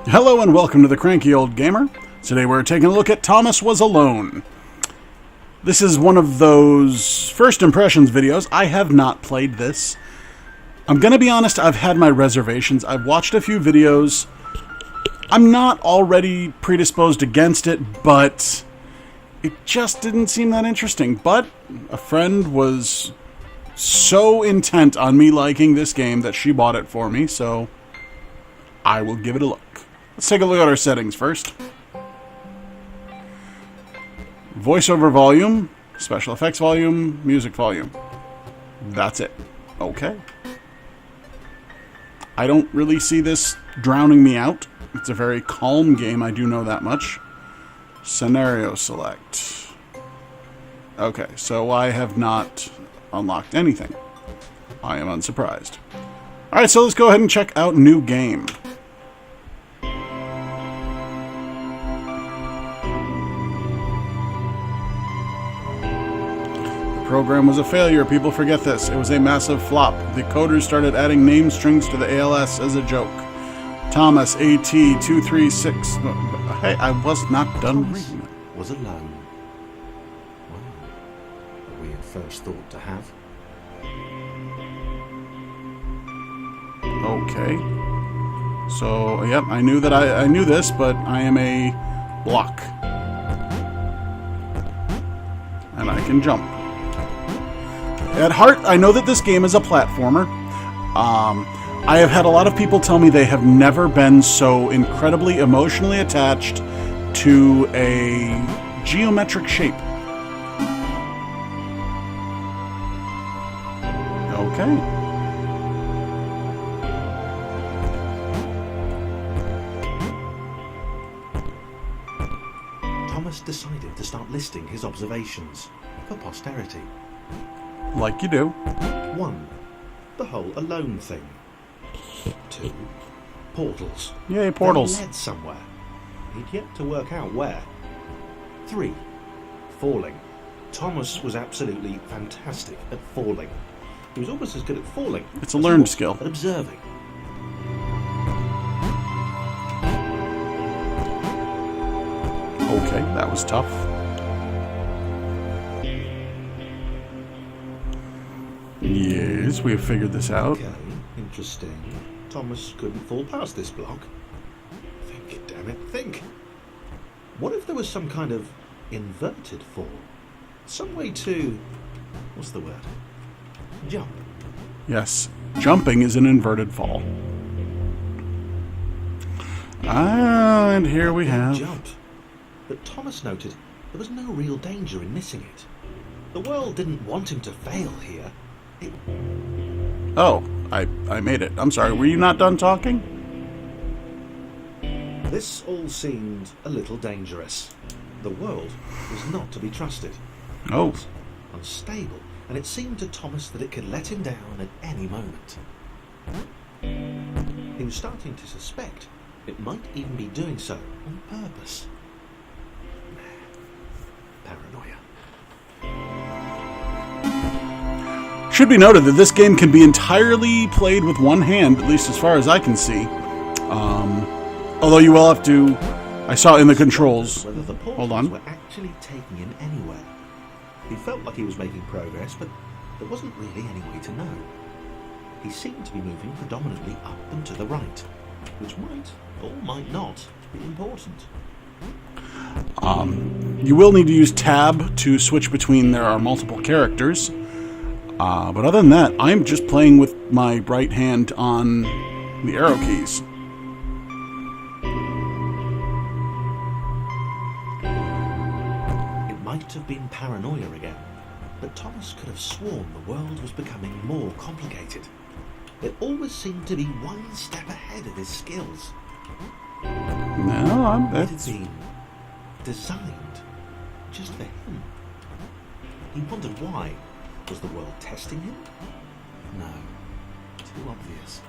Hello and welcome to the Cranky Old Gamer. Today we're taking a look at Thomas Was Alone. This is one of those first impressions videos. I have not played this. I'm gonna be honest, I've had my reservations. I've watched a few videos. I'm not already predisposed against it, but it just didn't seem that interesting. But a friend was so intent on me liking this game that she bought it for me, so I will give it a look. Let's take a look at our settings first. Voiceover volume, special effects volume, music volume. That's it. Okay. I don't really see this drowning me out. It's a very calm game, I do know that much. Scenario select. Okay, so I have not unlocked anything. I am unsurprised. Alright, so let's go ahead and check out new game. The program was a failure. People forget this. It was a massive flop. The coders started adding name strings to the ALS as a joke. Thomas AT236. Hey, I was not done reading it. Was alone. Wow. A weird first thought to have. Okay. So, yep, I knew that I knew this, but I am a block. And I can jump. At heart, I know that this game is a platformer. I have had a lot of people tell me they have never been so incredibly emotionally attached to a geometric shape. Okay. Thomas decided to start listing his observations for posterity. Like you do. 1. The whole alone thing. 2. Portals. Yay, portals. They led somewhere. He'd yet to work out where. 3. Falling. Thomas was absolutely fantastic at falling. He was almost as good at falling. It's a learned skill. At observing. Okay, that was tough. Yes, we have figured this out. Okay, interesting. Thomas couldn't fall past this block. Think, damn it, think. What if there was some kind of inverted fall? Some way to... what's the word? Jump. Yes, jumping is an inverted fall. Ah, and here we have... Jump. But Thomas noted there was no real danger in missing it. The world didn't want him to fail here. Oh, I made it. I'm sorry, were you not done talking? This all seemed a little dangerous. The world was not to be trusted. Oh. It was unstable, and it seemed to Thomas that it could let him down at any moment. He was starting to suspect it might even be doing so on purpose. Paranoia. Should be noted that this game can be entirely played with one hand, at least as far as I can see. Although you will have to... I saw in the controls. Whether the Hold on. portals were actually taking him anywhere. He felt like he was making progress, but there wasn't really any way to know. He seemed to be moving predominantly up and to the right, which might, or might not, be important. You will need to use tab to switch between there are multiple characters. But other than that, I'm just playing with my right hand on the arrow keys. It might have been paranoia again, but Thomas could have sworn the world was becoming more complicated. It always seemed to be one step ahead of his skills. No, It had been designed just for him. He wondered why. Was the world testing him? No. Too obvious.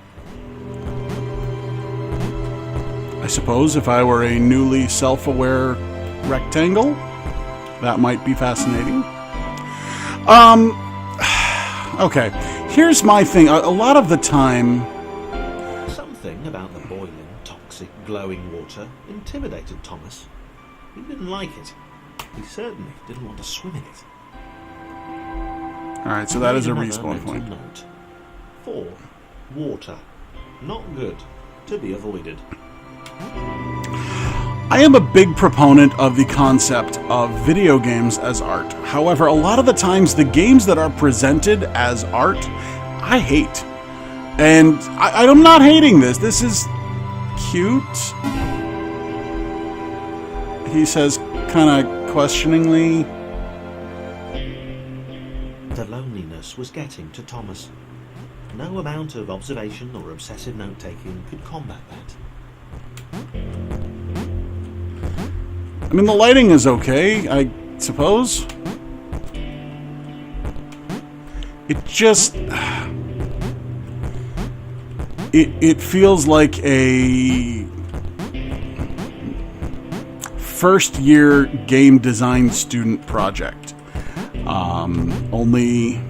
I suppose if I were a newly self-aware rectangle, that might be fascinating. Okay, here's my thing. A lot of the time... Something about the boy boiling, toxic, glowing water intimidated Thomas. He didn't like it. He certainly didn't want to swim in it. Alright, so that is a Another respawn mental point. Note. 4. Water. Not good. To be avoided. I am a big proponent of the concept of video games as art. However, a lot of the times the games that are presented as art, I hate. And I'm not hating this. This is cute. He says kind of questioningly. The loneliness was getting to Thomas. No amount of observation or obsessive note-taking could combat that. I mean, the lighting is okay, I suppose. It just... It feels like a first-year game design student project. Only...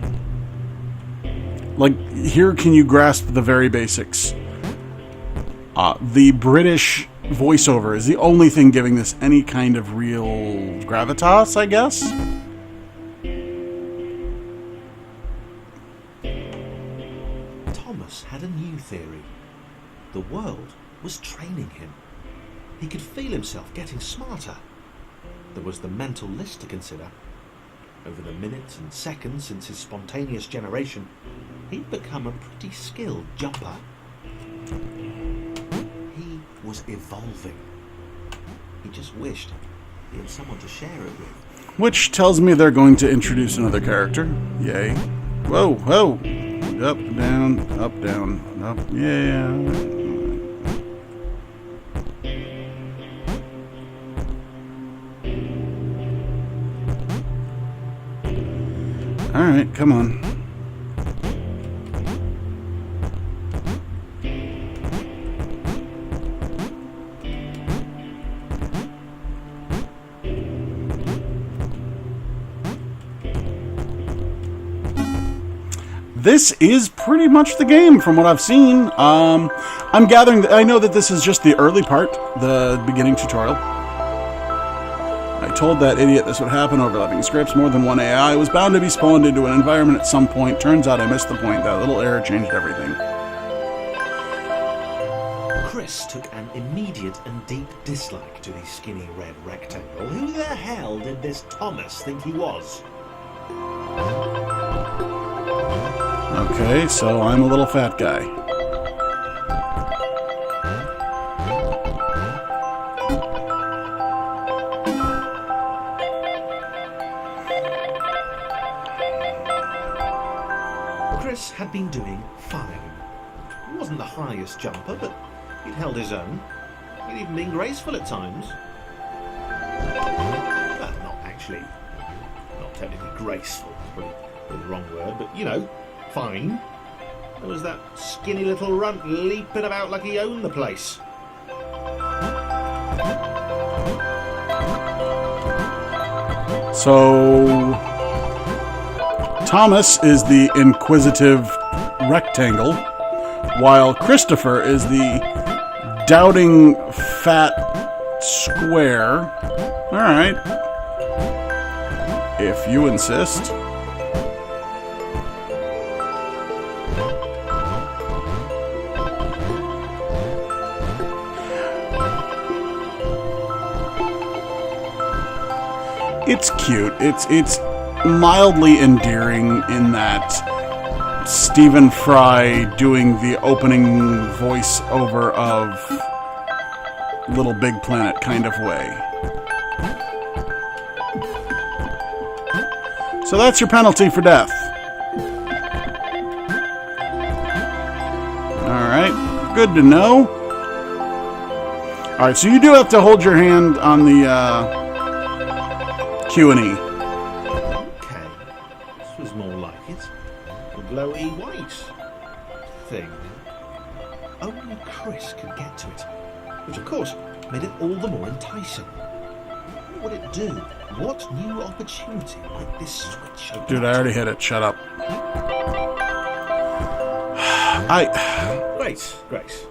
Like, here can you grasp the very basics. The British voiceover is the only thing giving this any kind of real gravitas, I guess. Thomas had a new theory. The world was training him. He could feel himself getting smarter. There was the mental list to consider. Over the minutes and seconds since his spontaneous generation, he'd become a pretty skilled jumper. He was evolving. He just wished he had someone to share it with. Which tells me they're going to introduce another character. Yay. Whoa, whoa. Up, down, up, yeah. Alright, come on. This is pretty much the game from what I've seen. I'm gathering that I know that this is just the early part, the beginning tutorial. I told that idiot this would happen, overlapping scripts, more than one AI was bound to be spawned into an environment at some point. Turns out I missed the point. That little error changed everything. Chris took an immediate and deep dislike to the skinny red rectangle. Who the hell did this Thomas think he was? Okay, so I'm a little fat guy. Chris had been doing fine. He wasn't the highest jumper, but he'd held his own. He'd even been graceful at times. Well, not technically graceful, probably the wrong word, but you know, fine. There was that skinny little runt leaping about like he owned the place. So Thomas is the inquisitive rectangle, while Christopher is the doubting fat square. Alright. If you insist. It's cute. It's mildly endearing in that Stephen Fry doing the opening voice-over of Little Big Planet kind of way. So that's your penalty for death. Alright, good to know. Alright, so you do have to hold your hand on the Q&E. Okay, this was more like it. A glowy white thing. Only Chris could get to it, which of course made it all the more enticing. What would it do? What new opportunity might this switch open? Dude, I already hit it. Shut up. Great.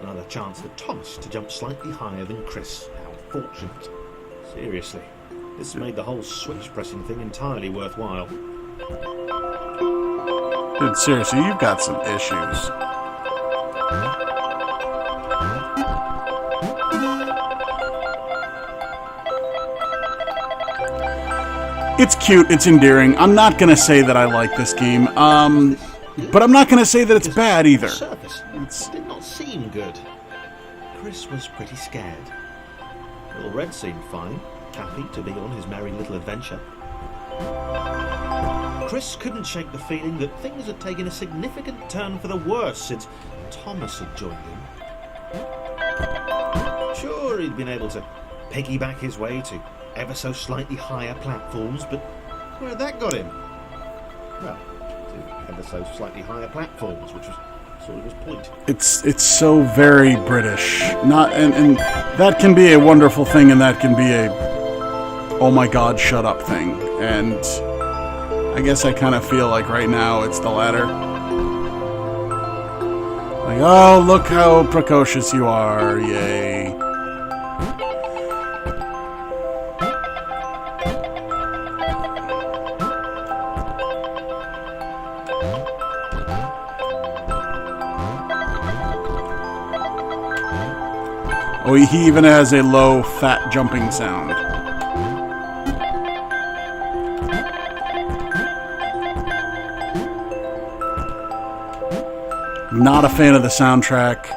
Another chance for Thomas to jump slightly higher than Chris. How fortunate. Seriously, this made the whole switch pressing thing entirely worthwhile. Dude, seriously, you've got some issues. It's cute, it's endearing. I'm not going to say that I like this game, but I'm not going to say that it's bad either. It did not seem good. Chris was pretty scared. Little Red seemed fine, happy to be on his merry little adventure. Chris couldn't shake the feeling that things had taken a significant turn for the worse since Thomas had joined him. Sure, he'd been able to piggyback his way to ever so slightly higher platforms, but where had that got him? Well, to ever so slightly higher platforms, which was sort of his point. It's so very British. And that can be a wonderful thing, and that can be a oh my god, shut up thing. And I guess I kind of feel like right now it's the latter. Like, oh, look how precocious you are, yay. Oh, he even has a low, fat jumping sound. Not a fan of the soundtrack.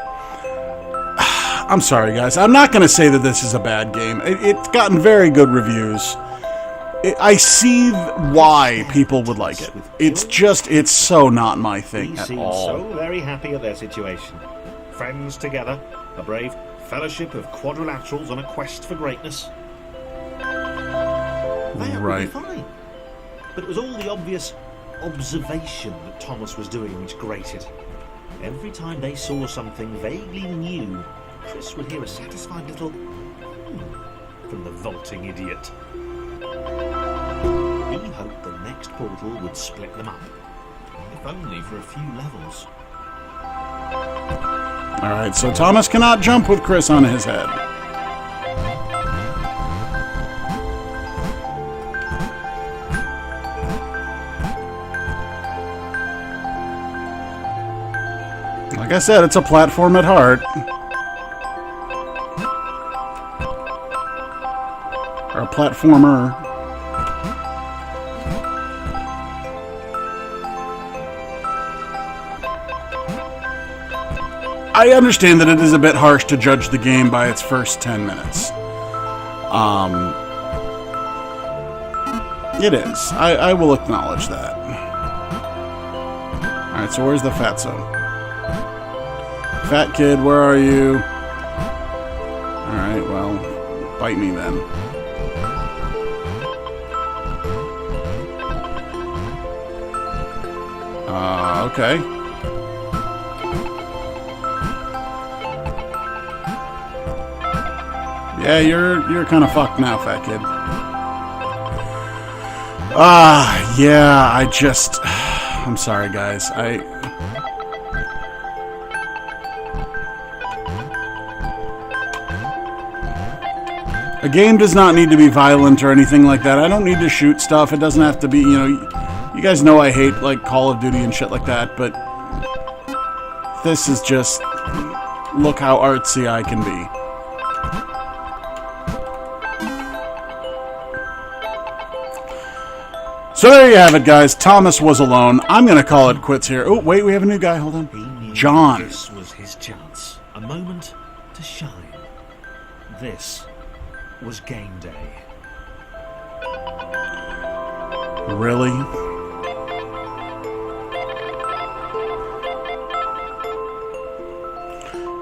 I'm sorry, guys. I'm not going to say that this is a bad game. It's gotten very good reviews. I see why people would like it. It's just, it's so not my thing at all. So very happy at their situation. Friends together, a brave fellowship of quadrilaterals on a quest for greatness. That would be fine. But it was all the obvious observation that Thomas was doing which grated. Every time they saw something vaguely new, Chris would hear a satisfied little from the vaulting idiot. He hoped the next portal would split them up, if only for a few levels. Alright, so Thomas cannot jump with Chris on his head. Like I said, it's a platform at heart. Or a platformer. I understand that it is a bit harsh to judge the game by its first 10 minutes. It is. I will acknowledge that. Alright, so where's the fatso? Fat kid, where are you? Alright, well, bite me then. Okay. Yeah, you're kind of fucked now, fat kid. Yeah, I'm sorry, guys. A game does not need to be violent or anything like that. I don't need to shoot stuff. It doesn't have to be, you guys know I hate, like, Call of Duty and shit like that, but this is just, look how artsy I can be. So there you have it, guys. Thomas was alone. I'm going to call it quits here. Oh, wait, we have a new guy. Hold on. John. This was his chance. A moment to shine. This was game day. Really?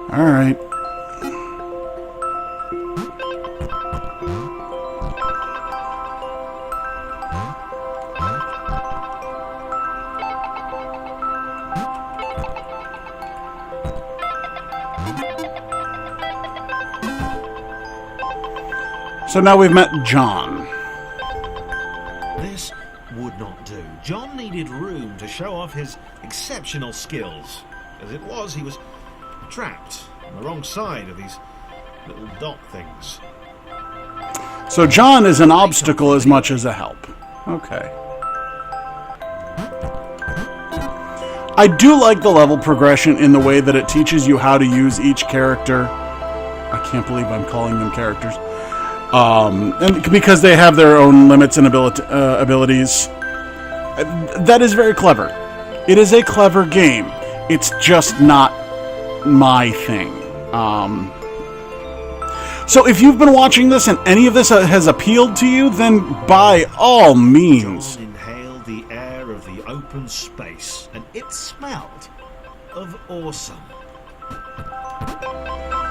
All right. So now we've met John. This would not do. John needed room to show off his exceptional skills. As it was, he was trapped on the wrong side of these little dot things. So John is an obstacle as much as a help. Okay. I do like the level progression in the way that it teaches you how to use each character. I can't believe I'm calling them characters. And because they have their own limits and abilities. That is very clever. It is a clever game. It's just not my thing. So if you've been watching this and any of this has appealed to you, then by all means... John inhaled the air of the open space, and it smelled of awesome.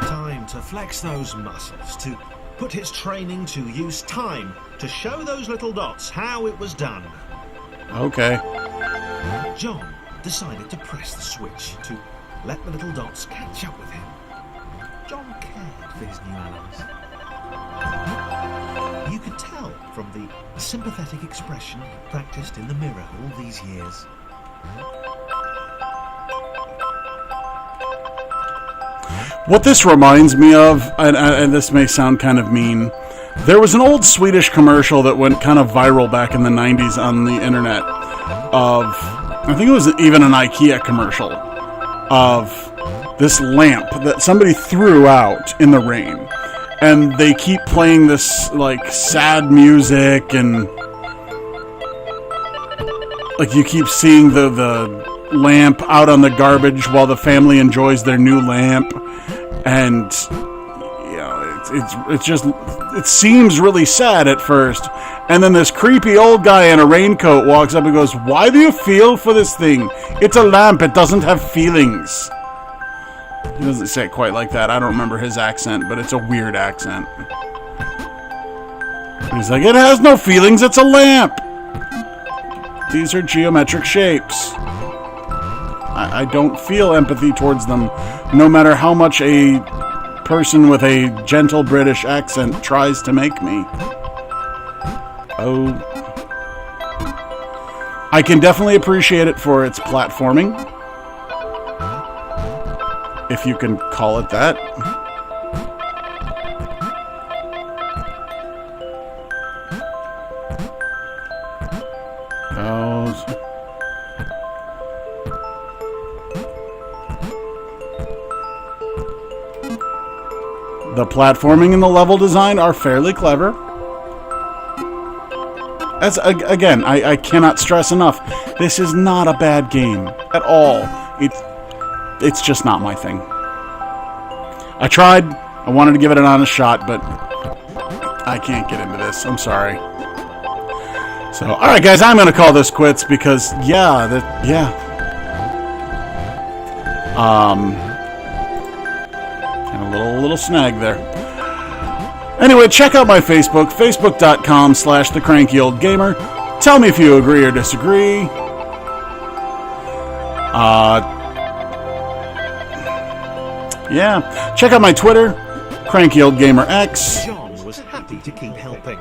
Time to flex those muscles, to put his training to use, time to show those little dots how it was done. Okay. John decided to press the switch to let the little dots catch up with him. John cared for his new allies. You could tell from the sympathetic expression he practiced in the mirror all these years. What this reminds me of, and this may sound kind of mean, there was an old Swedish commercial that went kind of viral back in the 90s on the internet of, I think it was even an IKEA commercial, of this lamp that somebody threw out in the rain. And they keep playing this, like, sad music, and, like, you keep seeing the lamp out on the garbage while the family enjoys their new lamp. And, you know, it's just, it seems really sad at first. And then this creepy old guy in a raincoat walks up and goes, "Why do you feel for this thing? It's a lamp, it doesn't have feelings." He doesn't say it quite like that. I don't remember his accent, but it's a weird accent. He's like, "It has no feelings, it's a lamp. These are geometric shapes." I don't feel empathy towards them, no matter how much a person with a gentle British accent tries to make me. Oh. I can definitely appreciate it for its platforming, if you can call it that. Oh. The platforming and the level design are fairly clever. As again, I cannot stress enough, this is not a bad game at all. It's just not my thing. I tried. I wanted to give it an honest shot, but I can't get into this. I'm sorry. So, all right, guys, I'm going to call this quits because, had a little snag there. Anyway, check out my Facebook, facebook.com/thecrankyoldgamer. Tell me if you agree or disagree. Yeah. Check out my Twitter, CrankyOldGamerX. John was happy to keep helping.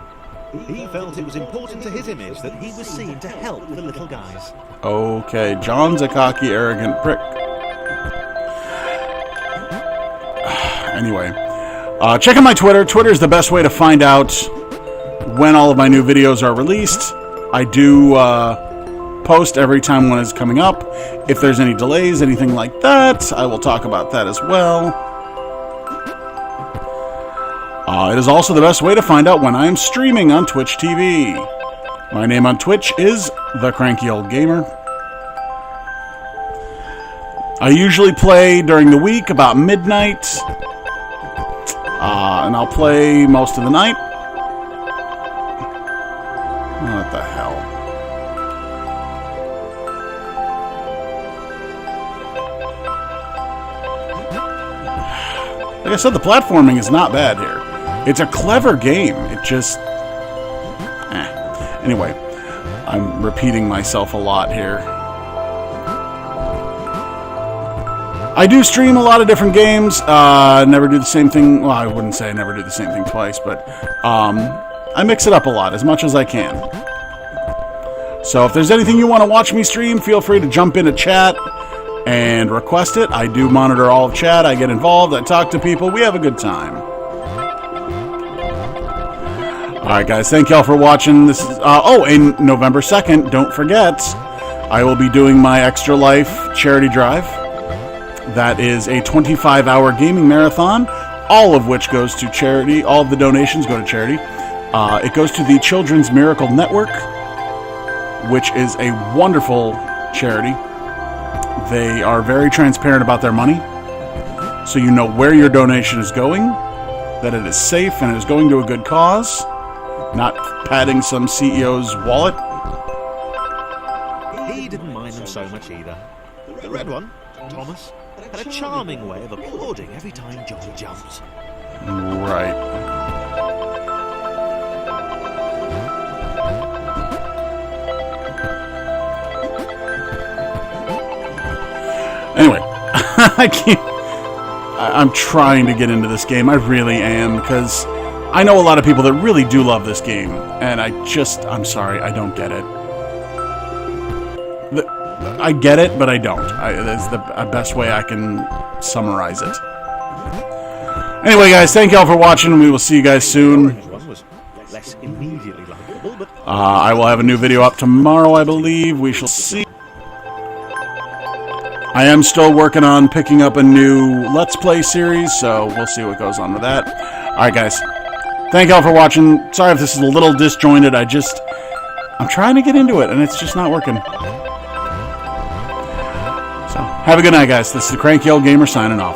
He felt it was important to his image that he was seen to help the little guys. Okay, John's a cocky, arrogant prick. Anyway, check out my Twitter. Twitter is the best way to find out when all of my new videos are released. I do post every time one is coming up. If there's any delays, anything like that, I will talk about that as well. It is also the best way to find out when I am streaming on Twitch TV. My name on Twitch is The Cranky Old Gamer. I usually play during the week about midnight. And I'll play most of the night. What the hell? Like I said, the platforming is not bad here. It's a clever game. It just... Anyway, I'm repeating myself a lot here. I do stream a lot of different games. Never do the same thing. Well, I wouldn't say I never do the same thing twice, but I mix it up a lot, as much as I can. So if there's anything you want to watch me stream, feel free to jump in a chat. and request it. I do monitor all of chat. I get involved. I talk to people. We have a good time. All right, guys. Thank y'all for watching. This is and November 2nd. Don't forget, I will be doing my Extra Life charity drive. That is a 25-hour gaming marathon, all of which goes to charity. All of the donations go to charity. It goes to the Children's Miracle Network, which is a wonderful charity. They are very transparent about their money, so you know where your donation is going, that it is safe and it is going to a good cause, not padding some CEO's wallet. He didn't mind them so much either. The red one, Thomas, had a charming way of applauding every time Johnny jumped. Right. Anyway, I'm trying to get into this game. I really am, because I know a lot of people that really do love this game, and I'm sorry, I don't get it. I get it, but I don't. That's the best way I can summarize it. Anyway, guys, thank y'all for watching. We will see you guys soon. I will have a new video up tomorrow, I believe. We shall see. I am still working on picking up a new Let's Play series, so we'll see what goes on with that. Alright, guys. Thank y'all for watching. Sorry if this is a little disjointed. I'm trying to get into it, and it's just not working. So, have a good night, guys. This is the Cranky Old Gamer signing off.